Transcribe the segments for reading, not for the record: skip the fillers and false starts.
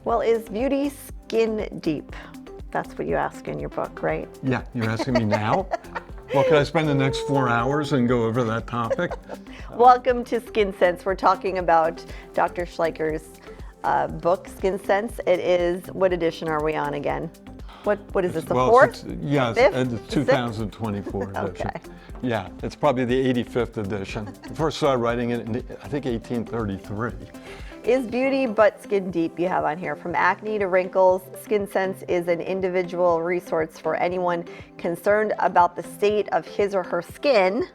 Well, is beauty skin deep? That's what you ask in your book, right? Yeah, you're asking me now? Well, could I spend the next 4 hours and go over that topic? Welcome to Skin Sense. We're talking about Dr. Schleicher's book, Skin Sense. It is, what edition are we on again? What is this, the fourth? Yes, the 2024 edition. Okay. Yeah, it's probably the 85th edition. I first started writing it in, I think, 1833. Is beauty but skin deep you have on here? From acne to wrinkles, Skin Sense is an individual resource for anyone concerned about the state of his or her skin.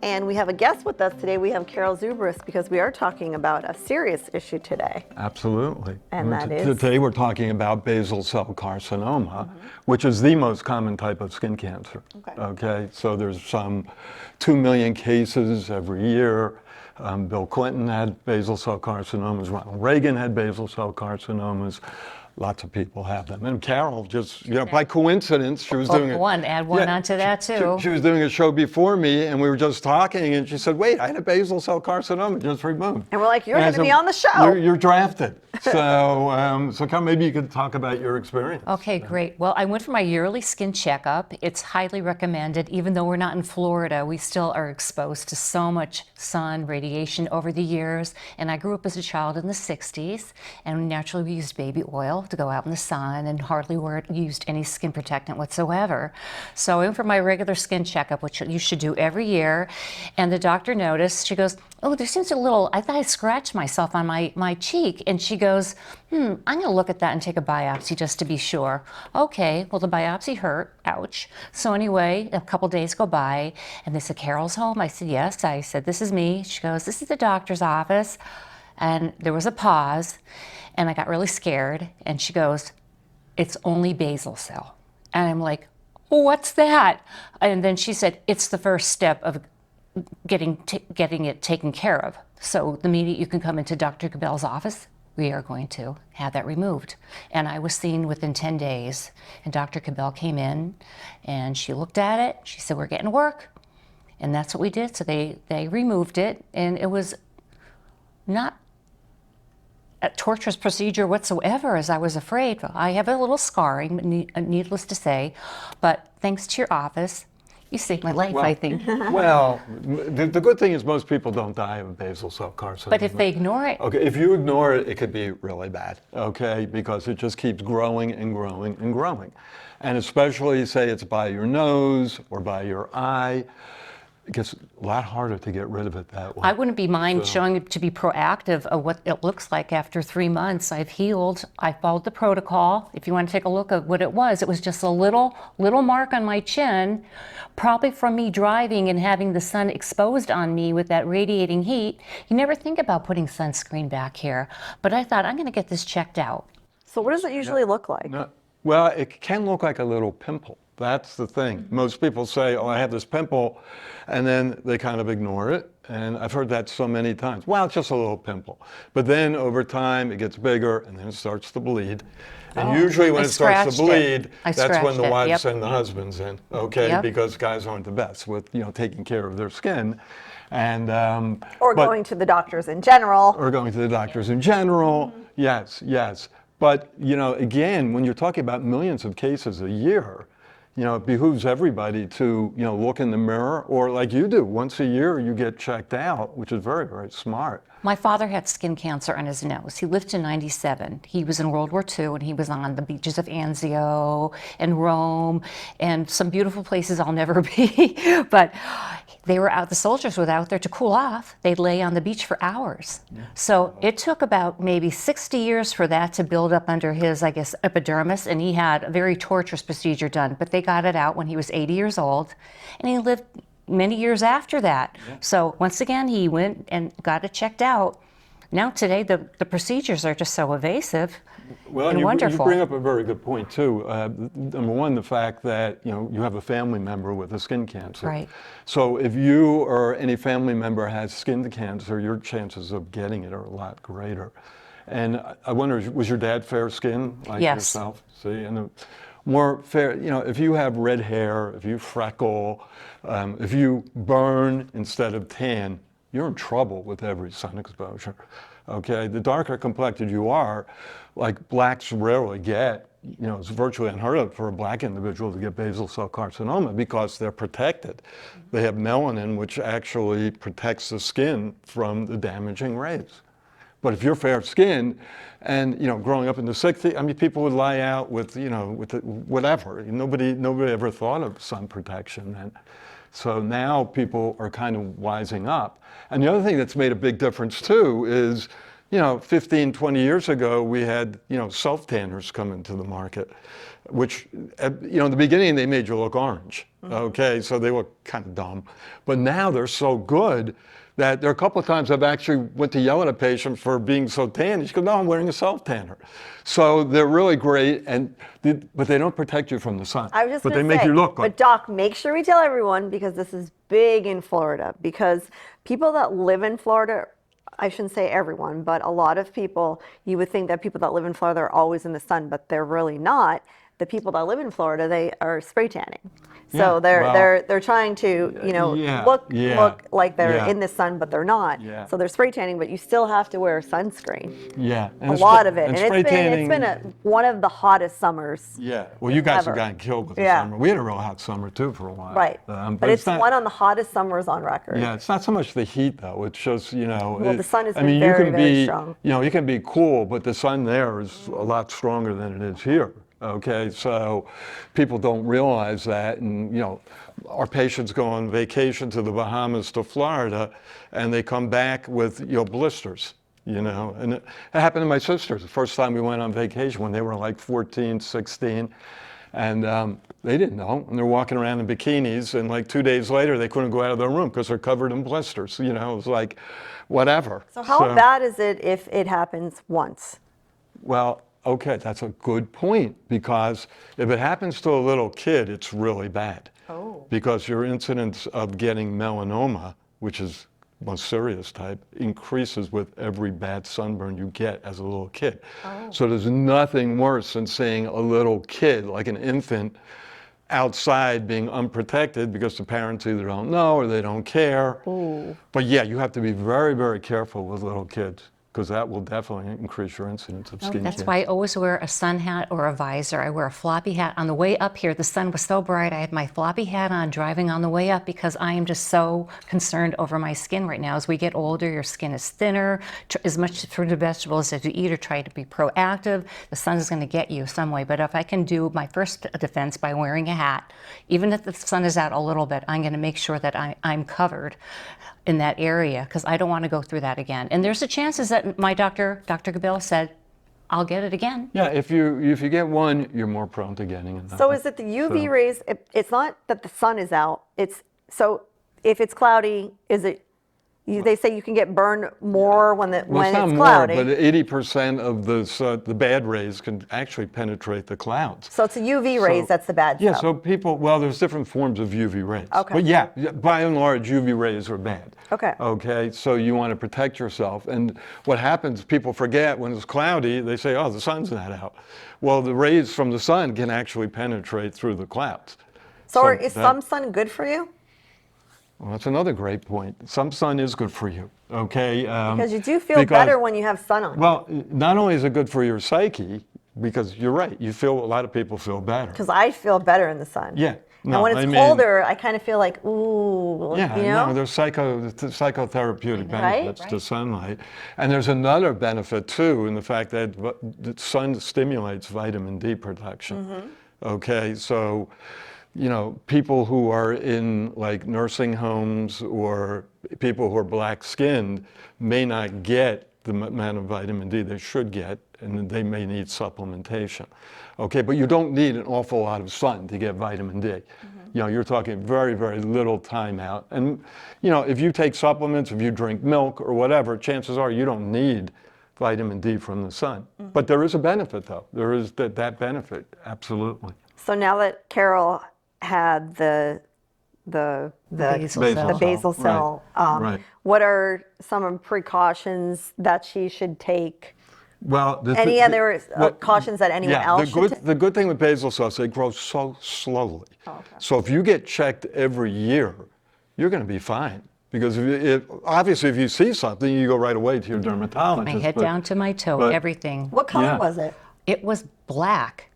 And we have a guest with us today. We have Karel Zubris, because we are talking about a serious issue today. Absolutely. And that is? Today we're talking about basal cell carcinoma, which is the most common type of skin cancer. Okay, so there's some 2 million cases every year. Bill Clinton had basal cell carcinomas, Ronald Reagan had basal cell carcinomas. Lots of people have them. And Karel just, by coincidence, she was doing add one onto that too. She was doing a show before me, and we were just talking, and she said, wait, I had a basal cell carcinoma just removed. And we're like, you're going to be on the show. You're drafted. So, so maybe you could talk about your experience. Okay, great. Well, I went for my yearly skin checkup. It's highly recommended. Even though we're not in Florida, we still are exposed to so much sun, radiation over the years. And I grew up as a child in the 60s, and naturally we used baby oil to go out in the sun and hardly used any skin protectant whatsoever. So I went for my regular skin checkup, which you should do every year. And the doctor noticed, she goes, oh, there seems a little, I thought I scratched myself on my cheek. And she goes, I'm going to look at that and take a biopsy just to be sure. Okay, well, the biopsy hurt, ouch. So anyway, a couple days go by, and they said, Karel's home? I said, yes. I said, this is me. She goes, this is the doctor's office. And there was a pause, and I got really scared. And she goes, it's only basal cell. And I'm like, what's that? And then she said, it's the first step of getting it taken care of. So the minute you can come into Dr. Cabell's office, we are going to have that removed. And I was seen within 10 days. And Dr. Cabell came in, and she looked at it. She said, we're getting to work. And that's what we did. So they removed it, and it was not a torturous procedure whatsoever, as I was afraid. I have a little scarring, needless to say, but thanks to your office, you saved my life, I think. Well, the good thing is most people don't die of basal cell carcinoma. But if they ignore it. Okay, if you ignore it, it could be really bad, okay? Because it just keeps growing and growing and growing. And especially, say it's by your nose or by your eye, it gets a lot harder to get rid of it that way. I wouldn't be mind showing it to be proactive of what it looks like after 3 months. I've healed. I followed the protocol. If you want to take a look at what it was just a little mark on my chin, probably from me driving and having the sun exposed on me with that radiating heat. You never think about putting sunscreen back here, but I thought I'm going to get this checked out. So what does it usually look like? No, well, it can look like a little pimple. That's the thing. Most people say, oh, I have this pimple, and then they kind of ignore it. And I've heard that so many times. Well, it's just a little pimple. But then over time, it gets bigger, and then it starts to bleed. And usually when it starts to bleed, that's when the wives send the husbands in, okay? Because guys aren't the best with, taking care of their skin. And or going to the doctors in general. Or going to the doctors in general, yes. But, again, when you're talking about millions of cases a year, it behooves everybody to, look in the mirror, or like you do, once a year you get checked out, which is very, very smart. My father had skin cancer on his nose. He lived to 97. He was in World War II, and he was on the beaches of Anzio and Rome and some beautiful places I'll never be. But the soldiers were out there to cool off. They'd lay on the beach for hours. So it took about maybe 60 years for that to build up under his, epidermis, and he had a very torturous procedure done. But they got it out when he was 80 years old, and he lived many years after that. So once again, he went and got it checked out. Now today, the procedures are just so evasive and wonderful. You bring up a very good point too. Number one, the fact that you have a family member with a skin cancer. Right. So if you or any family member has skin cancer, your chances of getting it are a lot greater. And I wonder, was your dad fair skin like Yes. yourself? See, and more fair, if you have red hair, if you freckle, if you burn instead of tan, you're in trouble with every sun exposure. Okay, the darker complected you are, like blacks rarely get, it's virtually unheard of for a black individual to get basal cell carcinoma because they're protected. They have melanin, which actually protects the skin from the damaging rays. But if you're fair skinned and, growing up in the 60s, I mean, people would lie out with, whatever. Nobody ever thought of sun protection then. So now people are kind of wising up. And the other thing that's made a big difference too is, 15, 20 years ago, we had, self-tanners come into the market, which, in the beginning, they made you look orange. Okay, so they look kind of dumb. But now they're so good that there are a couple of times I've actually went to yell at a patient for being so tan. She goes, no, I'm wearing a self-tanner. So they're really great, but they don't protect you from the sun. I was just but going they to say, make you look good. But Doc, make sure we tell everyone, because this is big in Florida, because people that live in Florida, I shouldn't say everyone, but a lot of people, you would think that people that live in Florida are always in the sun, but they're really not. The people that live in Florida, they are spray tanning. So they're trying to, look like they're in the sun, but they're not. Yeah. So they're spray tanning, but you still have to wear sunscreen. Yeah. A lot of it. And spray it's been one of the hottest summers. Yeah. Well, you guys ever. have gotten killed with the summer. We had a real hot summer too for a while. Right. But it's not, one of the hottest summers on record. Yeah, it's not so much the heat though. It's just, Well, the sun has been you very, can very be, strong. You can be cool, but the sun there is a lot stronger than it is here. Okay, so people don't realize that, and our patients go on vacation to the Bahamas to Florida, and they come back with blisters. And it happened to my sisters the first time we went on vacation when they were like 14, 16, and they didn't know, and they're walking around in bikinis, and like 2 days later they couldn't go out of their room because they're covered in blisters. It was like whatever. So how bad is it if it happens once? Well, okay, that's a good point, because if it happens to a little kid, it's really bad. Oh. Because your incidence of getting melanoma, which is most serious type, increases with every bad sunburn you get as a little kid. Oh. So there's nothing worse than seeing a little kid, like an infant, outside being unprotected because the parents either don't know or they don't care. Ooh. But yeah, you have to be very, very careful with little kids, because that will definitely increase your incidence of skin That's cancer. why I always wear a sun hat or a visor. I wear a floppy hat. On the way up here, the sun was so bright, I had my floppy hat on driving on the way up, because I am just so concerned over my skin right now. As we get older, your skin is thinner. As much fruit and vegetables as you eat, or try to be proactive, the sun is going to get you some way. But if I can do my first defense by wearing a hat, even if the sun is out a little bit, I'm going to make sure that I'm covered in that area, because I don't want to go through that again. And there's a chances that my doctor, Dr. Gabil, said, I'll get it again. Yeah, if you get one, you're more prone to getting it. So is it the UV rays? It's not that the sun is out. So if it's cloudy, is it? They say you can get burned more when it's not cloudy. more, but 80% of the bad rays can actually penetrate the clouds. So it's the UV rays that's the bad Yeah, stuff. so there's different forms of UV rays. Okay. But yeah, by and large, UV rays are bad. Okay. Okay, so you want to protect yourself. And what happens, people forget when it's cloudy, they say, oh, the sun's not out. Well, the rays from the sun can actually penetrate through the clouds. So is some sun good for you? Well, that's another great point. Some sun is good for you, okay? Because you do feel better when you have sun on. Well, not only is it good for your psyche, because you're right, a lot of people feel better. Because I feel better in the sun. Yeah. And when it's colder, I kind of feel like, ooh, yeah, no, there's psychotherapeutic benefits to sunlight. And there's another benefit too in the fact that the sun stimulates vitamin D production. Mm-hmm. Okay, so people who are in like nursing homes or people who are black-skinned may not get the amount of vitamin D they should get, and they may need supplementation. Okay, but you don't need an awful lot of sun to get vitamin D. Mm-hmm. You're talking very, very little time out. And, if you take supplements, if you drink milk or whatever, chances are you don't need vitamin D from the sun. Mm-hmm. But there is a benefit though. There is that benefit, absolutely. So now that Karel had the basal cell. Right. What are some precautions that she should take Well, Any other cautions that anyone else should take? the good thing with basal cells, they grow so slowly. Oh, okay. So if you get checked every year, you're going to be fine. Because obviously, if you see something, you go right away to your dermatologist. My head down to my toe, everything. What color Yeah. was it? It was black,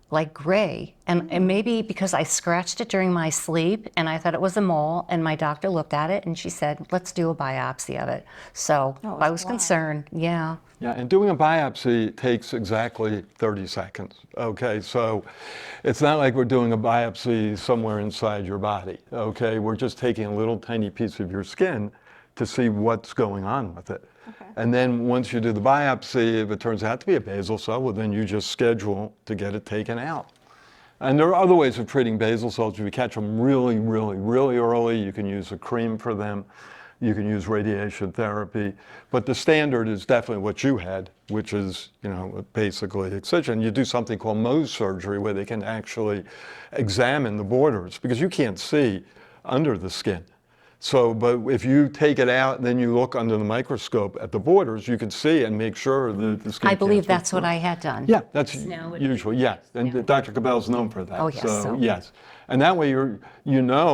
like gray. And maybe because I scratched it during my sleep and I thought it was a mole, and my doctor looked at it and she said, let's do a biopsy of it. So I was concerned, yeah. Yeah, and doing a biopsy takes exactly 30 seconds. Okay, so it's not like we're doing a biopsy somewhere inside your body. Okay, we're just taking a little tiny piece of your skin to see what's going on with it. Okay. And then once you do the biopsy, if it turns out to be a basal cell, well, then you just schedule to get it taken out. And there are other ways of treating basal cells. If you catch them really, really, really early, you can use a cream for them. You can use radiation therapy, but the standard is definitely what you had, which is, basically excision. You do something called Mohs surgery, where they can actually examine the borders, because you can't see under the skin. So, but if you take it out and then you look under the microscope at the borders, you can see and make sure that the skin. I believe that's what I had done. Yeah, that's usually, yes. And Dr. Cabell's known for that. Oh, yes. So, yes. And that way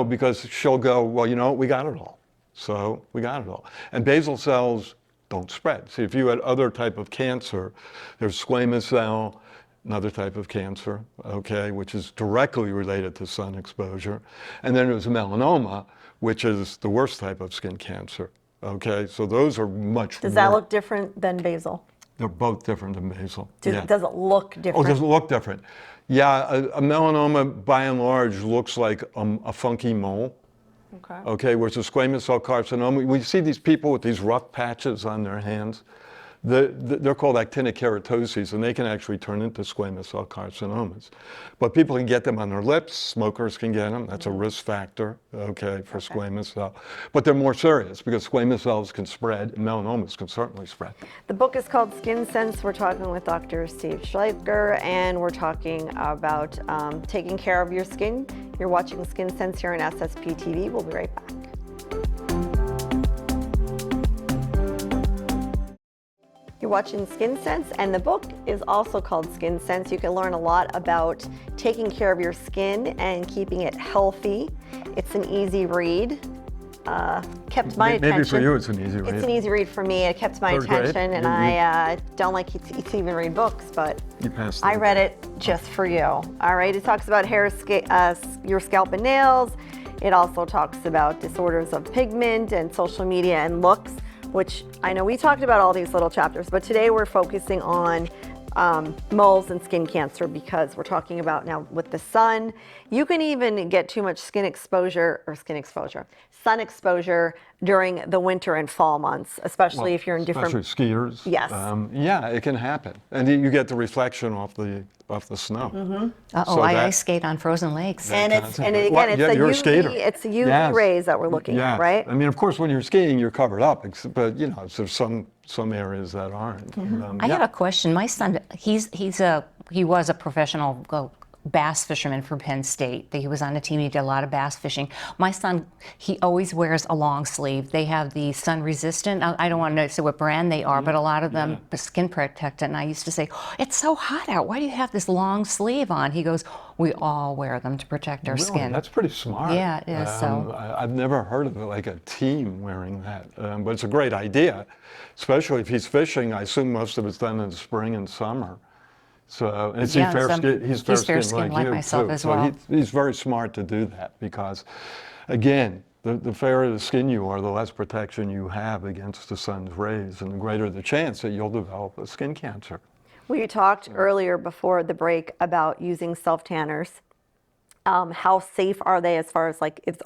because she'll go, well, we got it all. So we got it all. And basal cells don't spread. See, if you had other type of cancer, there's squamous cell, another type of cancer, okay, which is directly related to sun exposure. And then there's melanoma, which is the worst type of skin cancer, okay? So those are much Does that look different than basal? They're both different than basal. Does it look different? Oh, does it look different? Yeah, a melanoma by and large looks like a funky mole. Okay, whereas a squamous cell carcinoma, we see these people with these rough patches on their hands. They're called actinic keratoses, and they can actually turn into squamous cell carcinomas. But people can get them on their lips. Smokers can get them. That's a risk factor, okay, for squamous cell. But they're more serious because squamous cells can spread, and melanomas can certainly spread. The book is called Skin Sense. We're talking with Dr. Steve Schleicher, and we're talking about taking care of your skin. You're watching Skin Sense here on SSP TV. We'll be right back. You're watching Skin Sense, and the book is also called Skin Sense. You can learn a lot about taking care of your skin and keeping it healthy. It's an easy read. Kept my attention. Maybe for you it's an easy read. It's an easy read for me. It kept my attention, and I don't like to even read books, but I read it just for you. All right, it talks about hair, your scalp and nails. It also talks about disorders of pigment and social media and looks, which I know we talked about all these little chapters, but today we're focusing on moles and skin cancer, because we're talking about now with the sun, you can even get too much sun exposure during the winter and fall months, especially if you're in different. Especially skiers. Yes. Yeah, it can happen, and you get the reflection off the snow. Mm-hmm. So I ice skate on frozen lakes. And it's it's the UV rays that we're looking at, right? I mean, of course, when you're skiing, you're covered up, but there's some areas that aren't. Mm-hmm. I have a question. My son, he was a professional bass fisherman for Penn State. He was on a team. He did a lot of bass fishing. My son, he always wears a long sleeve. They have the sun resistant. I don't want to say what brand they are, but a lot of them skin protectant. And I used to say, it's so hot out. Why do you have this long sleeve on? He goes, we all wear them to protect our skin. That's pretty smart. Yeah, it is. I've never heard of it, like a team wearing that, but it's a great idea, especially if he's fishing. I assume most of it's done in the spring and summer. So and he's fair skinned like myself too. as well. So he's very smart to do that, because, again, the fairer the skin you are, the less protection you have against the sun's rays, and the greater the chance that you'll develop a skin cancer. We talked earlier before the break about using self-tanners. How safe are they, as far as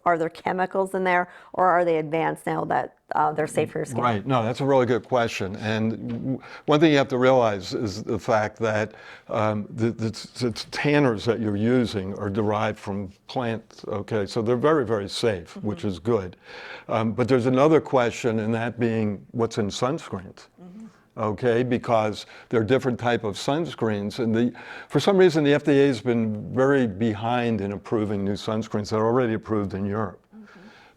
are there chemicals in there, or are they advanced now that they're safe for your skin? Right. No, that's a really good question. And one thing you have to realize is the fact that the tanners that you're using are derived from plants. Okay, so they're very, very safe, which is good. But there's another question, and that being what's in sunscreens. Okay, because there are different type of sunscreens, and for some reason the FDA has been very behind in approving new sunscreens that are already approved in Europe.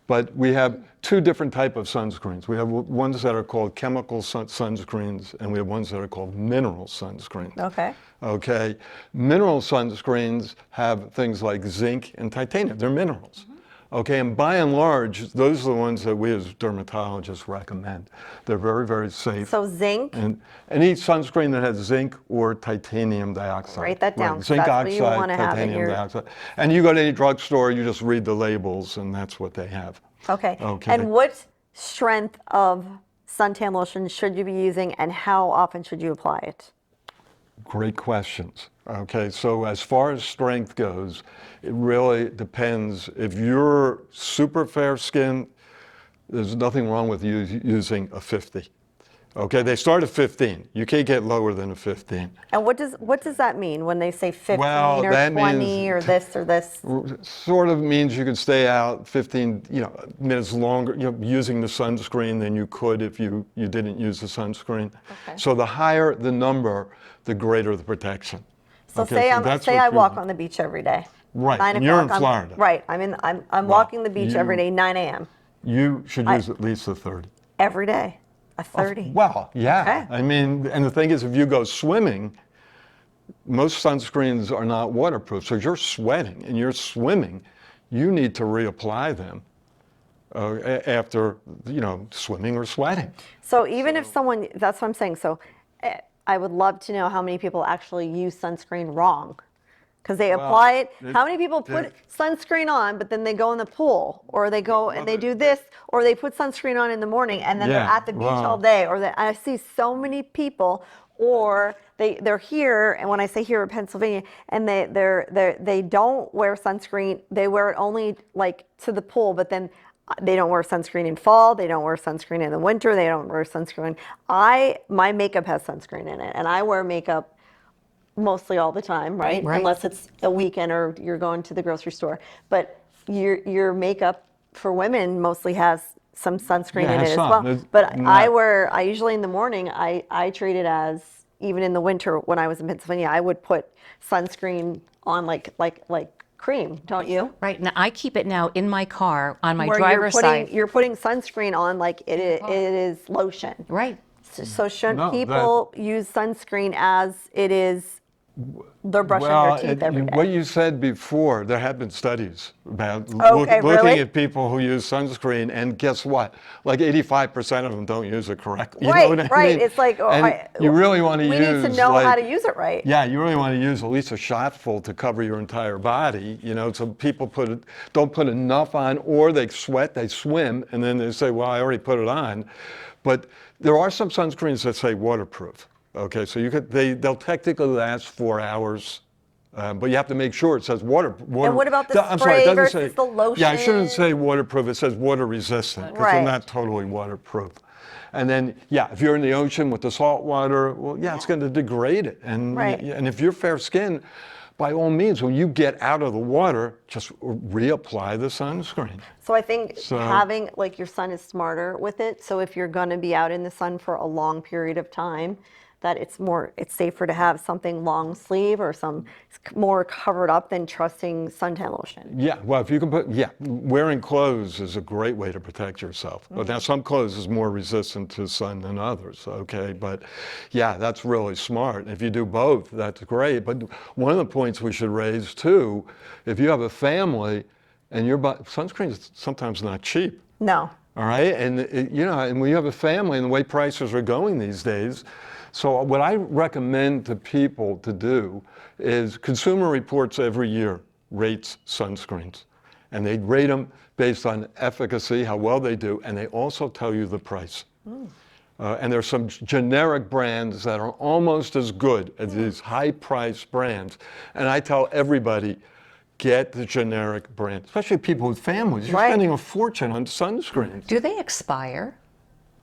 But we have two different type of sunscreens. We have ones that are called chemical sunscreens, and we have ones that are called mineral sunscreens. Okay. Okay, mineral sunscreens have things like zinc and titanium. They're minerals. Okay, and by and large, those are the ones that we as dermatologists recommend. They're very, very safe. So zinc. And any sunscreen that has zinc or titanium dioxide. Write that down, Right. 'cause Zinc that's what oxide, you wanna have in titanium your- dioxide. And you go to any drugstore, you just read the labels, and that's what they have. Okay. Okay. And what strength of suntan lotion should you be using, and how often should you apply it? Great questions. Okay, so as far as strength goes, it really depends. If you're super fair skin, there's nothing wrong with using a 50. Okay, they start at 15. You can't get lower than a 15. And what does that mean when they say 15 Well, or that 20 means- or this or this? Sort of means you can stay out 15, minutes longer, using the sunscreen than you could if you didn't use the sunscreen. Okay. So the higher the number, the greater the protection. So Okay, say what I you're- walk on the beach every day. Right, 9 and you're in o'clock, Florida. Right, I'm walking the beach every you- day, 9 a.m. You should use at least a 30. every day, a 30. Well, yeah. Okay. I mean, and the thing is, if you go swimming, most sunscreens are not waterproof. So you're sweating and you're swimming, you need to reapply them after, swimming or sweating. So even if someone, that's what I'm saying. So I would love to know how many people actually use sunscreen wrong. Because they apply it. How many people put sunscreen on, but then they go in the pool, or they go and they do this, or they put sunscreen on in the morning, and then they're Yeah, at the beach all day, I see so many people, or they're here, and when I say here in Pennsylvania, and they don't wear sunscreen, they wear it only like to the pool, but then they don't wear sunscreen in fall, they don't wear sunscreen in the winter, they don't wear sunscreen. My makeup has sunscreen in it, and I wear makeup mostly all the time, right? Right. Unless it's a weekend or you're going to the grocery store. But your makeup for women mostly has some sunscreen Yeah, it in has it as some. well. There's But not- I usually in the morning, I treat it as, even in the winter when I was in Pennsylvania, I would put sunscreen on like cream, don't you? Right, now I keep it now in my car on my Where driver's side. you're putting sunscreen on like it is lotion. Right. So shouldn't No, people use sunscreen as it is, they're brushing Well, their teeth every day? what you said before, there have been studies about Okay, looking really? at people who use sunscreen, and guess what? Like 85% of them don't use it correctly. You Right, know what I right. mean? It's like, And you really want to we use. need to know how like- to use it right. Yeah, you really want to use at least a shotful to cover your entire body. So people don't put enough on, or they sweat, they swim, and then they say, "Well, I already put it on." But there are some sunscreens that say waterproof. Okay, so they'll technically last 4 hours, but you have to make sure it says water. And what about the I'm sorry, it spray doesn't versus say, the lotion? Yeah, I shouldn't say waterproof. It says water resistant because Right. they're not totally waterproof. And then, yeah, if you're in the ocean with the salt water, well, yeah, it's going to degrade it. And Right. and if you're fair skinned, by all means, when you get out of the water, just reapply the sunscreen. So I think So- having, like, your son is smarter with it. So if you're going to be out in the sun for a long period of time, that it's safer to have something long sleeve or some more covered up than trusting suntan lotion. Yeah, well, if you can wearing clothes is a great way to protect yourself. But now some clothes is more resistant to sun than others, okay? But yeah, that's really smart. If you do both, that's great. But one of the points we should raise too, if you have a family and sunscreen is sometimes not cheap. No. All right, and and when you have a family and the way prices are going these days, so what I recommend to people to do is Consumer Reports every year rates sunscreens, and they rate them based on efficacy, how well they do, and they also tell you the price. And there's some generic brands that are almost as good as these high-priced brands, and I tell everybody, get the generic brand, especially people with families. You're Right. spending a fortune on sunscreens. Do they expire?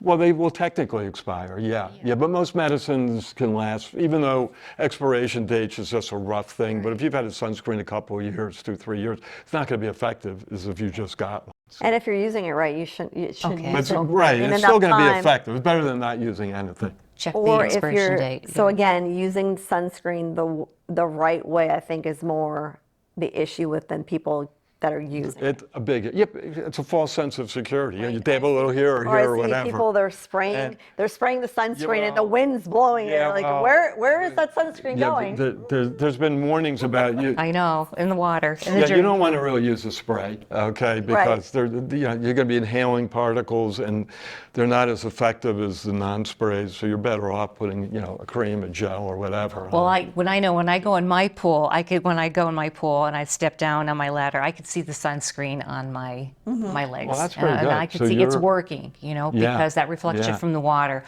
Well, they will technically expire, yeah. But most medicines can last, even though expiration dates is just a rough thing. But if you've had a sunscreen a couple of years, 2-3 years, it's not going to be effective as if you just got one. And if you're using it right, you should Okay. use It's, it right, in it's still enough going to be time. effective. It's better than not using anything. Check Or the if expiration you're, date. so again, using sunscreen the right way, I think, is more the issue with than people that are using it. It's a false sense of security. You dab a little here or Or here or I see whatever. people, they're spraying And- the sunscreen and the well, wind's blowing it. yeah, Like, well, where is that sunscreen going? There's been warnings about you. I know, in the water, in the Yeah, you drink. don't want to really use a spray, okay? Because you're going to be inhaling particles, and they're not as effective as the non-sprays. So you're better off putting, a cream, a gel, or whatever. Well, when I go in my pool, when I go in my pool and I step down on my ladder, I could see the sunscreen on my legs. Well, that's pretty and good. I could So see it's you're- working, because that reflection yeah. from the water.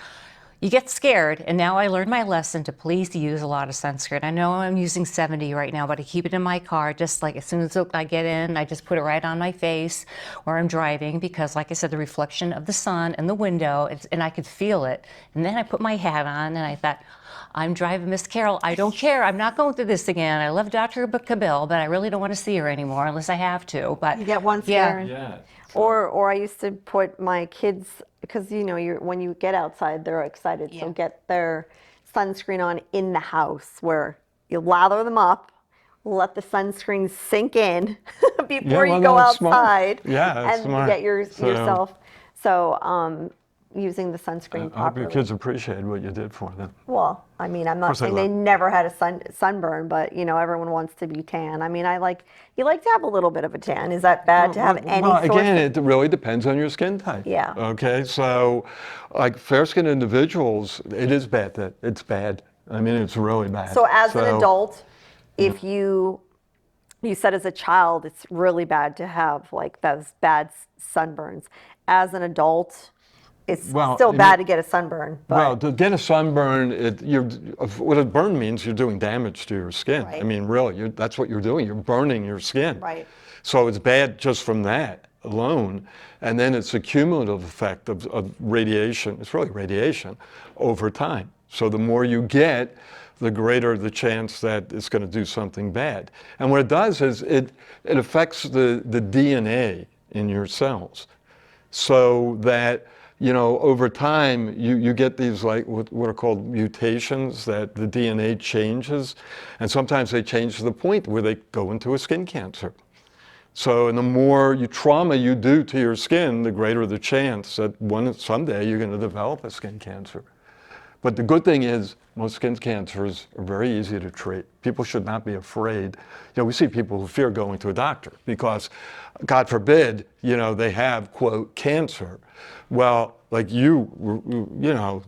You get scared, and now I learned my lesson to please use a lot of sunscreen. I know I'm using 70 right now, but I keep it in my car. Just like as soon as I get in, I just put it right on my face where I'm driving, because like I said, the reflection of the sun and the window, and I could feel it. And then I put my hat on, and I thought, I'm driving Miss Carol. I don't care. I'm not going through this again. I love Dr. Cabell, but I really don't want to see her anymore unless I have to. But You get one scare. Yeah. Or I used to put my kids, because when you get outside, they're excited. So get their sunscreen on in the house, where you lather them up, let the sunscreen sink in before you go that's smart. outside. Yeah, that's and smart. get So- yourself. So using the sunscreen I hope your properly. kids appreciated what you did for them. Well, I mean, I'm not course they saying they will. never had a sunburn, but everyone wants to be tan. I mean, you like to have a little bit of a tan. Is that bad to have any Well, source again, of- it really depends on your skin type. Yeah. Okay, so like fair-skinned individuals, it is bad. It's bad. I mean, it's really bad. So as an adult, if you said as a child, it's really bad to have like those bad sunburns. As an adult, it's still bad to get a sunburn. But Well, to get a sunburn, what a burn means, you're doing damage to your skin. Right. I mean, really, that's what you're doing. You're burning your skin. Right. So it's bad just from that alone. And then it's a cumulative effect of radiation. It's really radiation over time. So the more you get, the greater the chance that it's going to do something bad. And what it does is it affects the DNA in your cells, so that over time, you get these like what are called mutations, that the DNA changes, and sometimes they change to the point where they go into a skin cancer. So, and the more trauma you do to your skin, the greater the chance that someday you're going to develop a skin cancer. But the good thing is, most skin cancers are very easy to treat. People should not be afraid. We see people who fear going to a doctor because, God forbid, they have, quote, cancer. Well, like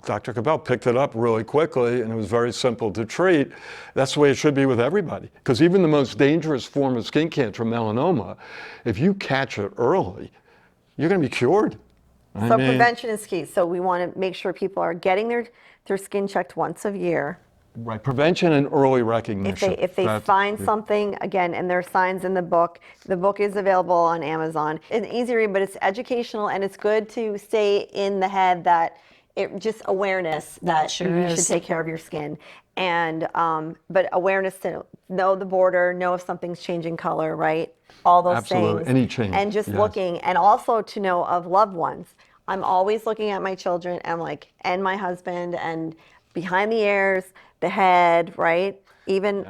Dr. Cabell picked it up really quickly, and it was very simple to treat. That's the way it should be with everybody. Because even the most dangerous form of skin cancer, melanoma, if you catch it early, you're going to be cured. So prevention is key. So we want to make sure people are getting their skin checked once a year. Right, prevention and early recognition. If they find something, again, and there are signs in the book is available on Amazon. It's an easy read, but it's educational, and it's good to stay in the head that just awareness that sure you is. should take care of your skin. And but awareness to know the border, know if something's changing color, right? All those Absolutely. things. Any change, And just yes. looking, and also to know of loved ones. I'm always looking at my children and my husband, and behind the ears, the head, right? Even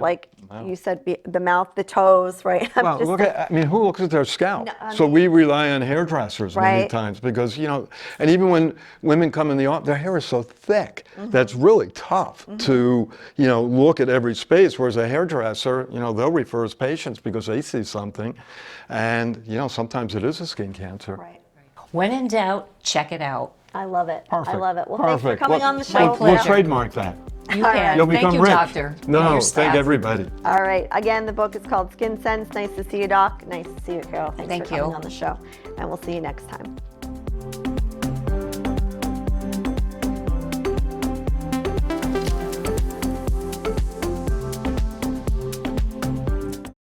you said, the mouth, the toes, right? Well, who looks at their scalp? No, We rely on hairdressers many Right. times because, and even when women come in the office, their hair is so thick, that's really tough to, look at every space. Whereas a hairdresser, they'll refer his patients because they see something. And, sometimes it is a skin cancer. Right. When in doubt, check it out. I love it. Perfect. I love it. Well, thanks for Perfect. coming Well, on the show. My We'll pleasure. trademark that. You All can. right. You'll Thank become you, rich. doctor. and No, your thank staff. everybody. All right. Again, the book is called Skin Sense. Nice to see you, Doc. Nice to see you, Carol. Thanks Thank for coming you. on the show. And we'll see you next time.